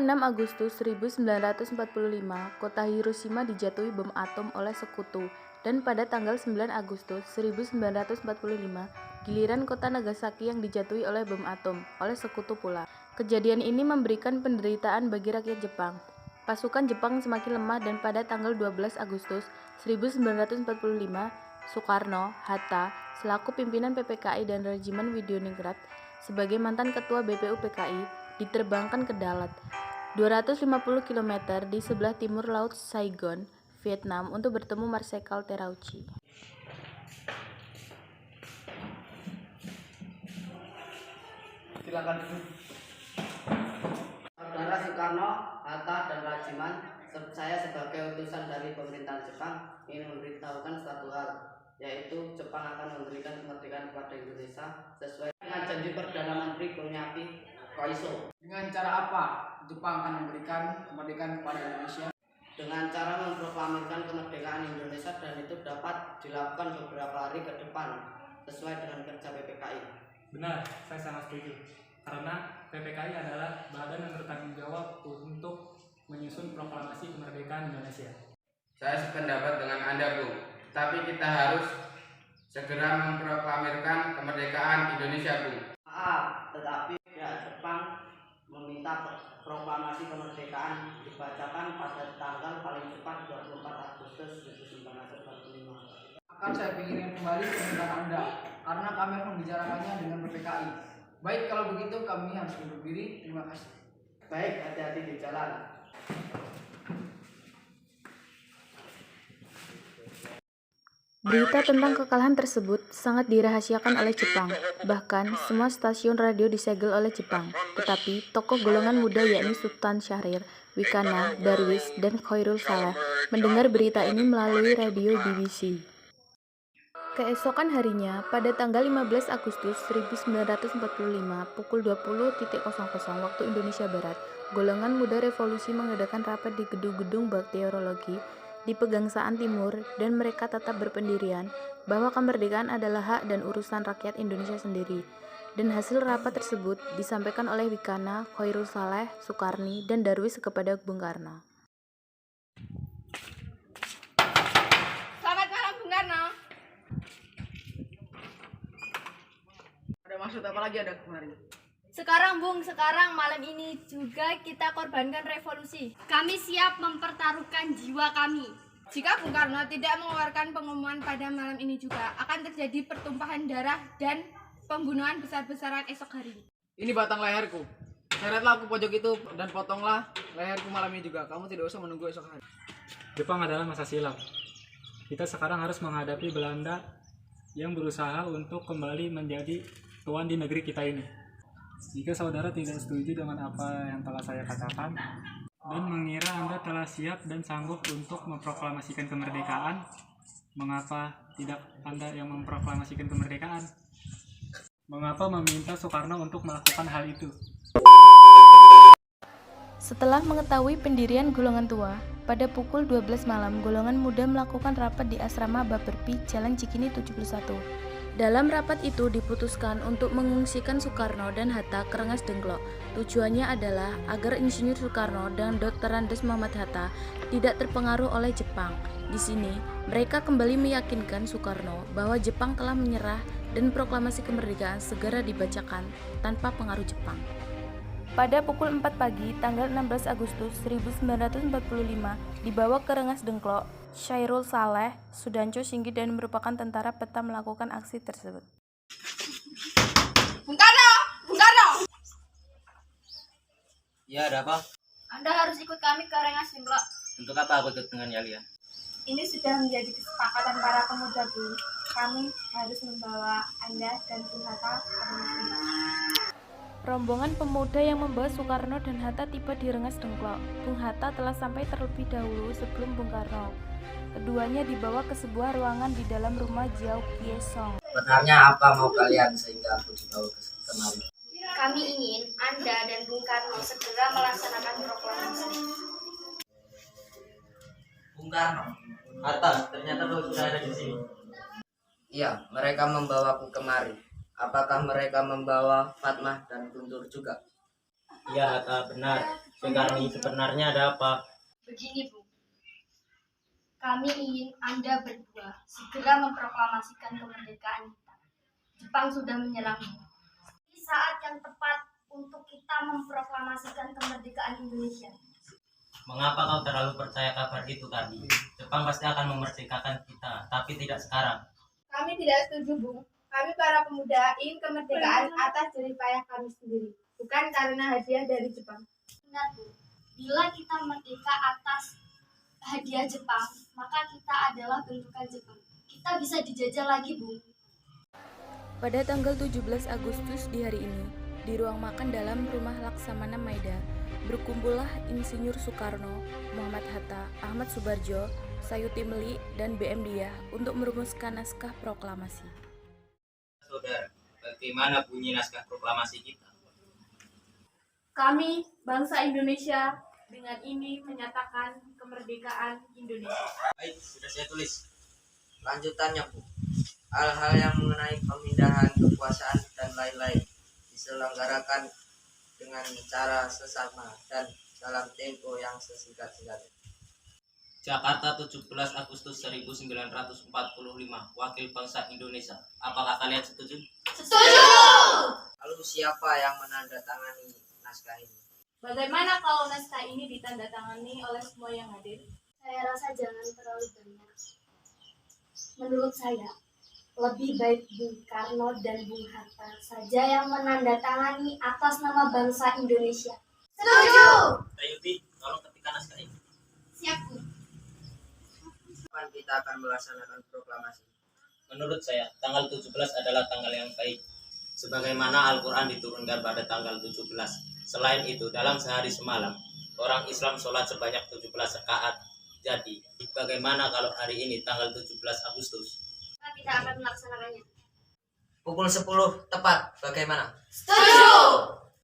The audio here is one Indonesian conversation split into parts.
6 Agustus 1945, kota Hiroshima dijatuhi bom atom oleh sekutu, dan pada tanggal 9 Agustus 1945, giliran kota Nagasaki yang dijatuhi oleh bom atom oleh sekutu pula. Kejadian ini memberikan penderitaan bagi rakyat Jepang. Pasukan Jepang semakin lemah dan pada tanggal 12 Agustus 1945, Soekarno, Hatta, selaku pimpinan PPKI dan Regimen Widioningrat, sebagai mantan ketua BPU-PKI, diterbangkan ke Dalat, 250 km di sebelah timur Laut Saigon, Vietnam, untuk bertemu Marsekal Terauchi. Silakan. Saudara Soekarno, Hatta, dan Rajiman, saya sebagai utusan dari pemerintahan Jepang ingin memberitahukan suatu hal, yaitu Jepang akan memberikan kemerdekaan kepada Indonesia sesuai dengan janji Perdana Menteri Kuniapi Koiso. Dengan cara apa Jepang akan memberikan kemerdekaan kepada Indonesia? Dengan cara memproklamirkan kemerdekaan Indonesia, dan itu dapat dilakukan beberapa hari ke depan sesuai dengan kerja PPKI. Benar, saya sangat setuju. Karena PPKI adalah badan yang bertanggung jawab untuk menyusun proklamasi kemerdekaan Indonesia. Saya sependapat dengan Anda, Bung. Tapi kita harus segera memproklamirkan kemerdekaan Indonesia, Bung. Maaf, tetapi pihak Jepang meminta proklamasi kemerdekaan dibacakan pada tanggal paling cepat 24 Agustus 1945. Akan saya pinginkan kembali permintaan Anda, karena kami harus membicarakannya dengan PPKI. Baik, kalau begitu kami harus undur diri. Terima kasih. Baik, hati-hati di jalan. Berita tentang kekalahan tersebut sangat dirahasiakan oleh Jepang. Bahkan, semua stasiun radio disegel oleh Jepang. Tetapi, tokoh golongan muda yakni Sultan Syahrir, Wikana, Darwis, dan Khairul Saleh mendengar berita ini melalui radio BBC. Keesokan harinya, pada tanggal 15 Agustus 1945, pukul 20.00 waktu Indonesia Barat, golongan muda revolusi mengadakan rapat di gedung-gedung bakteriologi di Pegangsaan Timur, dan mereka tetap berpendirian bahwa kemerdekaan adalah hak dan urusan rakyat Indonesia sendiri. Dan hasil rapat tersebut disampaikan oleh Wikana, Khairul Saleh, Sukarni, dan Darwis kepada Bung Karno. Selamat malam, Bung Karno. Ada maksud apa lagi ada kemarin? Sekarang malam ini juga kita korbankan revolusi. Kami siap mempertaruhkan jiwa kami. Jika Bung Karno tidak mengeluarkan pengumuman pada malam ini juga, akan terjadi pertumpahan darah dan pembunuhan besar-besaran esok hari. Ini batang leherku. Seretlah aku pojok itu dan potonglah leherku malam ini juga. Kamu tidak usah menunggu esok hari. Jepang adalah masa silam. Kita sekarang harus menghadapi Belanda yang berusaha untuk kembali menjadi tuan di negeri kita ini. Jika saudara tidak setuju dengan apa yang telah saya katakan dan mengira Anda telah siap dan sanggup untuk memproklamasikan kemerdekaan, mengapa tidak Anda yang memproklamasikan kemerdekaan? Mengapa meminta Soekarno untuk melakukan hal itu? Setelah mengetahui pendirian golongan tua, pada pukul 12 malam, golongan muda melakukan rapat di asrama Baperpi, Jalan Cikini 71. Dalam rapat itu diputuskan untuk mengungsikan Soekarno dan Hatta ke Rengas Dengklok. Tujuannya adalah agar Insinyur Soekarno dan Dr. Andes Muhammad Hatta tidak terpengaruh oleh Jepang. Di sini, mereka kembali meyakinkan Soekarno bahwa Jepang telah menyerah dan proklamasi kemerdekaan segera dibacakan tanpa pengaruh Jepang. Pada pukul 4 pagi, tanggal 16 Agustus 1945, dibawa ke Rengas Dengklok, Khairul Saleh, Sudanco Singgi, dan merupakan tentara peta melakukan aksi tersebut. Bung Karno! Bung Karno! Ya, ada apa? Anda harus ikut kami ke Rengas Dengklok. Untuk apa aku ikut dengan kalian? Ini sudah menjadi kesepakatan para pemuda, Bu. Kami harus membawa Anda dan Bung Hatta ke Rengas. Rombongan pemuda yang membawa Soekarno dan Hatta tiba di Rengas Dengklok. Bung Hatta telah sampai terlebih dahulu sebelum Bung Karno. Keduanya dibawa ke sebuah ruangan di dalam rumah Jiao Kiesong. Sebenarnya apa mau kalian sehingga aku dibawa kemari? Kami ingin Anda dan Bung Karno segera melaksanakan proklamasi. Bung Karno, Hatta, ternyata kau sudah ada di sini. Iya, mereka membawaku kemari. Apakah mereka membawa Fatmah dan Guntur juga? Iya, benar. Sekarang sebenarnya ada apa? Begini, Bu. Kami ingin Anda berdua segera memproklamasikan kemerdekaan kita. Jepang sudah menyerang. Ini saat yang tepat untuk kita memproklamasikan kemerdekaan Indonesia. Mengapa kau terlalu percaya kabar itu tadi? Jepang pasti akan memerdekakan kita, tapi tidak sekarang. Kami tidak setuju, Bu. Kami para pemuda ingin kemerdekaan atas jerih payah kami sendiri, bukan karena hadiah dari Jepang. Ingat, Bu, bila kita merdeka atas hadiah Jepang, maka kita adalah bentukan Jepang. Kita bisa dijajah lagi, Bu. Pada tanggal 17 Agustus di hari ini, di ruang makan dalam rumah Laksamana Maeda, berkumpullah Insinyur Soekarno, Muhammad Hatta, Ahmad Subarjo, Sayuti Meli, dan BM Diah untuk merumuskan naskah proklamasi. Saudara, bagaimana bunyi naskah proklamasi kita? Kami, bangsa Indonesia, dengan ini menyatakan kemerdekaan Indonesia. Baik, sudah saya tulis. Lanjutannya, Bu. Hal-hal yang mengenai pemindahan kekuasaan dan lain-lain diselenggarakan dengan cara sesama dan dalam tempo yang sesingkat-singkatnya. Jakarta 17 Agustus 1945, Wakil Bangsa Indonesia. Apakah kalian setuju? Lalu siapa yang menandatangani naskah ini? Bagaimana kalau naskah ini ditandatangani oleh semua yang hadir? Saya rasa jangan terlalu banyak. Menurut saya, lebih baik Bung Karno dan Bung Hatta saja yang menandatangani atas nama bangsa Indonesia. Setuju! Sayuti, tolong ketikkan naskah ini. Siap, Bu. Kapan kita akan melaksanakan proklamasi? Menurut saya, tanggal 17 adalah tanggal yang baik. Sebagaimana Al-Quran diturunkan pada tanggal 17. Selain itu, dalam sehari semalam, orang Islam sholat sebanyak 17 rakaat. Jadi, bagaimana kalau hari ini tanggal 17 Agustus? Kita akan melaksanakannya. Pukul 10 tepat, bagaimana? Setuju!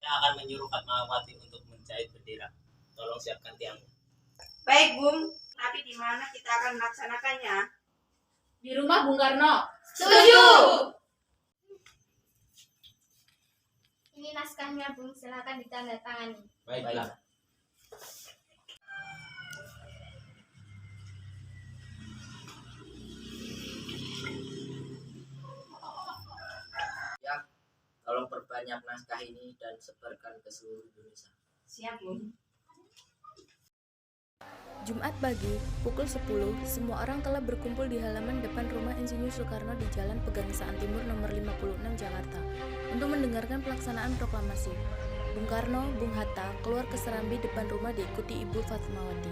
Saya akan menyuruh Fatmawati untuk menjahit bendera. Tolong siapkan tiangmu. Baik, Bung. Tapi di mana kita akan melaksanakannya? Di rumah Bung Karno. Setuju! Ini naskahnya, Bung. Silakan ditandatangani. Baiklah. Ya, tolong perbanyak naskah ini dan sebarkan ke seluruh Indonesia. Siap, Bung. Jumat pagi, pukul 10, semua orang telah berkumpul di halaman depan rumah Insinyur Soekarno di Jalan Pegangsaan Timur nomor 56 Jakarta untuk mendengarkan pelaksanaan proklamasi. Bung Karno, Bung Hatta keluar ke serambi depan rumah diikuti Ibu Fatmawati.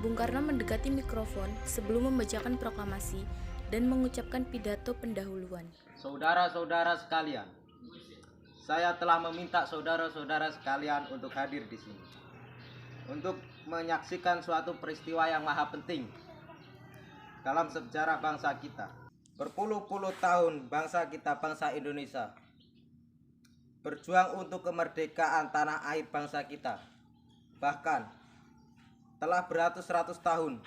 Bung Karno mendekati mikrofon sebelum membacakan proklamasi dan mengucapkan pidato pendahuluan. Saudara-saudara sekalian, saya telah meminta saudara-saudara sekalian untuk hadir di sini untuk menyaksikan suatu peristiwa yang maha penting dalam sejarah bangsa kita. Berpuluh-puluh tahun bangsa kita, bangsa Indonesia, berjuang untuk kemerdekaan tanah air bangsa kita. Bahkan telah beratus-ratus tahun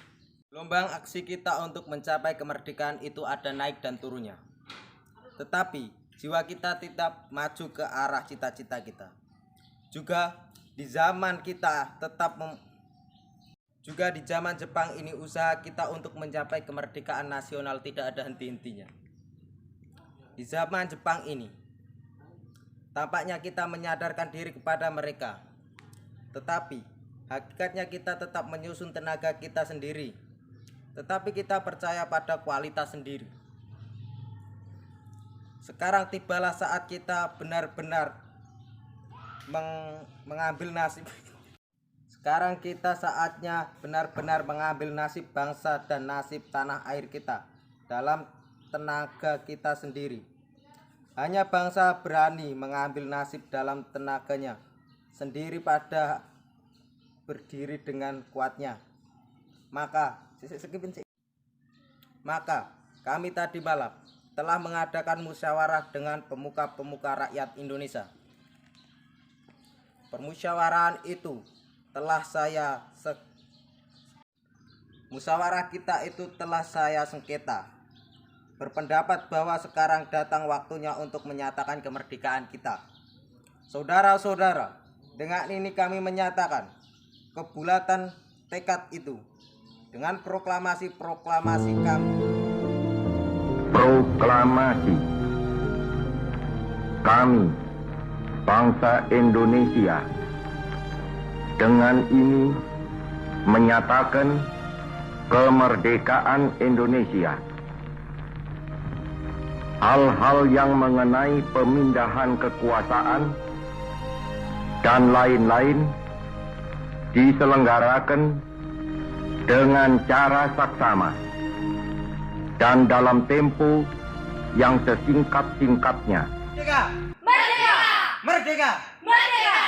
gelombang aksi kita untuk mencapai kemerdekaan itu ada naik dan turunnya. Tetapi jiwa kita tetap maju ke arah cita-cita kita. Juga di zaman kita juga di zaman Jepang ini usaha kita untuk mencapai kemerdekaan nasional tidak ada henti-hentinya. Di zaman Jepang ini tampaknya kita menyadarkan diri kepada mereka. Tetapi hakikatnya kita tetap menyusun tenaga kita sendiri. Tetapi kita percaya pada kualitas sendiri. Sekarang tibalah saat kita benar-benar mengambil nasib. Sekarang kita saatnya benar-benar mengambil nasib bangsa dan nasib tanah air kita dalam tenaga kita sendiri. Hanya bangsa berani mengambil nasib dalam tenaganya sendiri pada berdiri dengan kuatnya. Maka kami tadi malam telah mengadakan musyawarah dengan pemuka-pemuka rakyat Indonesia. Permusyawarahan itu musyawarah kita itu telah saya sengketa. Berpendapat bahwa sekarang datang waktunya untuk menyatakan kemerdekaan kita. Saudara-saudara, dengan ini kami menyatakan kebulatan tekad itu dengan proklamasi-proklamasi kami. Proklamasi. Kami, bangsa Indonesia, dengan ini menyatakan kemerdekaan Indonesia. Hal-hal yang mengenai pemindahan kekuasaan dan lain-lain diselenggarakan dengan cara saksama dan dalam tempo yang sesingkat-singkatnya. Merdeka! Merdeka! Merdeka!